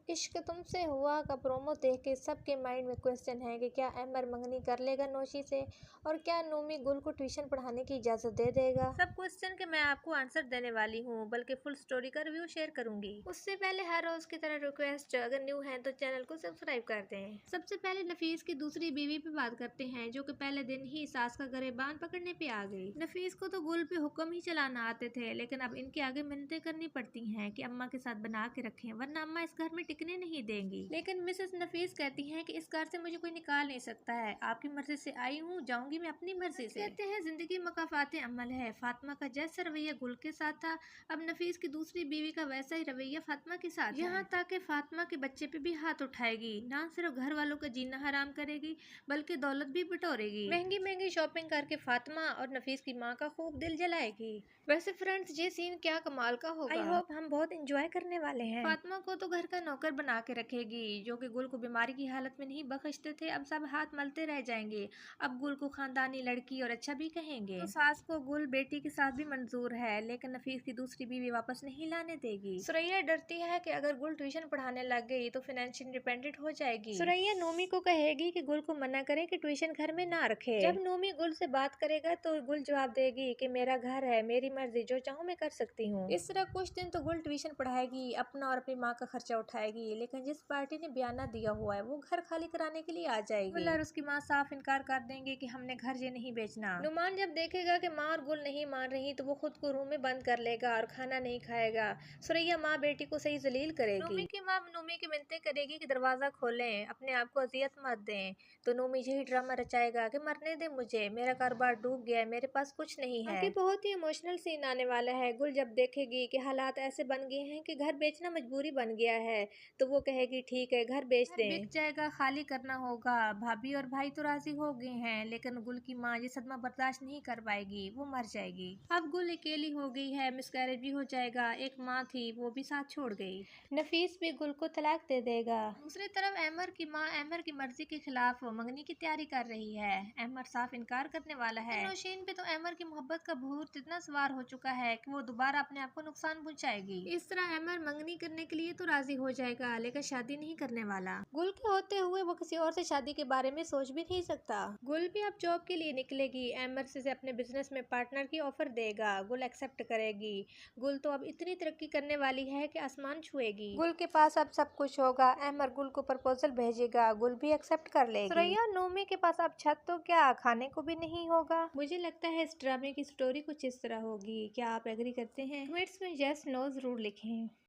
इश्क तुमसे हुआ का प्रोमो देख के सबके माइंड में क्वेश्चन है कि क्या अमर मंगनी कर लेगा नौशी से और क्या नोमी गुल को ट्यूशन पढ़ाने की इजाजत दे देगा। सब क्वेश्चन के मैं आपको आंसर देने वाली हूँ, बल्कि फुल स्टोरी का रिव्यू शेयर करूंगी। उससे पहले हर रोज की तरह रिक्वेस्ट, अगर न्यू है तो चैनल को सब्सक्राइब कर दें। सबसे पहले नफीस की दूसरी बीवी पे बात करते हैं, जो कि पहले दिन ही सास का गरेबान पकड़ने पे आ गई। नफीस को तो गुल पे हुक्म ही चलाना आते थे, लेकिन अब इनके आगे मिन्नतें करनी पड़ती हैं कि अम्मा के साथ बना के रखें, वरना अम्मा इस घर में टिकने नहीं देंगी। लेकिन मिसेस नफीस कहती हैं कि इस घर से मुझे कोई निकाल नहीं सकता है, आपकी मर्जी से आई हूँ, जाऊंगी मैं अपनी मर्जी से। कहते हैं जिंदगी मकाफाते अमल है। फातिमा का जैसा रवैया गुल के साथ था, अब नफीस की दूसरी बीवी का वैसा ही रवैया फातिमा के साथ। यहाँ तक कि फातिमा के बच्चे पे भी हाथ उठाएगी, ना सिर्फ घर वालों का जीना हराम करेगी बल्कि दौलत भी बटोरेगी। महंगी महंगी शॉपिंग करके फातिमा और नफीस की माँ का खूब दिल जलाएगी। वैसे फ्रेंड्स, ये सीन क्या कमाल का होगा। आई होप हम बहुत एंजॉय करने वाले हैं। फातिमा को तो घर का नौकर बना के रखेगी, जो कि गुल को बीमारी की हालत में नहीं बख्शते थे, अब सब हाथ मलते रह जाएंगे। अब गुल को खानदानी लड़की और अच्छा भी कहेंगे। तो सास को गुल बेटी के साथ भी मंजूर है, लेकिन नफीस की दूसरी बीवी वापस नहीं लाने देगी। सुरैया डरती है कि अगर गुल ट्यूशन पढ़ाने लग गई तो फाइनेंशियल इंडिपेंडेंट हो जाएगी। सुरैया नोमी को कहेगी कि गुल को मना करे कि ट्यूशन घर में ना रखे। जब नोमी गुल से बात करेगा तो गुल जवाब देगी कि मेरा घर है, मेरी मर्जी, जो चाहूँ मैं कर सकती हूँ। इस तरह कुछ दिन तो गुल ट्यूशन पढ़ाएगी, अपना और अपनी माँ का खर्चा उठाएगी, लेकिन जिस पार्टी ने बयाना दिया हुआ है वो घर खाली कराने के लिए आ जाएगी। गुल और उसकी माँ साफ इनकार कर देंगे कि हमने घर ये नहीं बेचना। नुमान जब देखेगा कि माँ और गुल नहीं मान रही तो वो खुद को रूम में बंद कर लेगा और खाना नहीं खाएगा। सुरैया माँ बेटी को सही जलील करेगी। नोमी की माँ नोमी की मिन्नतें करेगी कि दरवाजा खोलें, अपने आप को अजियत मत दें, तो नोमी यही ड्रामा रचाएगा कि मरने दे मुझे, मेरा कारोबार डूब गया, मेरे पास कुछ नहीं है। बहुत ही इमोशनल सीन आने वाला है। गुल जब देखेगी कि हालात ऐसे बन गए हैं कि घर बेचना मजबूरी बन गया है, तो वो कहेगी ठीक है घर बेच दें। बिक जाएगा, खाली करना होगा। भाभी और भाई तो राजी हो गए हैं, लेकिन गुल की माँ ये सदमा बर्दाश्त नहीं कर पाएगी, वो मर जाएगी। अब गुल अकेली हो गई है, मिसकैरेज भी हो जाएगा। एक माँ थी वो भी साथ छोड़ गई। नफीस भी गुल को तलाक दे देगा। दूसरी तरफ अहमर की माँ अहमर की मर्जी के खिलाफ मंगनी की तैयारी कर रही है। अहमर साफ इनकार करने वाला है। नौशीन पे तो अहमर की मोहब्बत का भूत इतना सवार हो चुका है कि वो दोबारा अपने आप को नुकसान पहुंचाएगी। इस तरह अहमर मंगनी करने के लिए तो राजी हो जाएगा, लेकिन शादी नहीं करने वाला। गुल के होते हुए वो किसी और से शादी के बारे में सोच भी नहीं सकता। गुल भी अब जॉब के लिए निकलेगी। अहमर से अपने बिजनेस में पार्टनर की ऑफर देगा, गुल एक्सेप्ट करेगी। गुल तो अब इतनी तरक्की करने वाली है कि आसमान छुएगी। गुल के पास अब सब कुछ होगा। अहमर गुल को प्रपोजल भेजेगा, गुल भी एक्सेप्ट कर लेगी। सुरैया और नोमी के पास अब छत तो क्या खाने को भी नहीं होगा। मुझे लगता है इस ड्रामे की स्टोरी कुछ इस तरह होगी। क्या आप एग्री करते हैं? कमेंट्स में यस नो जरूर लिखें।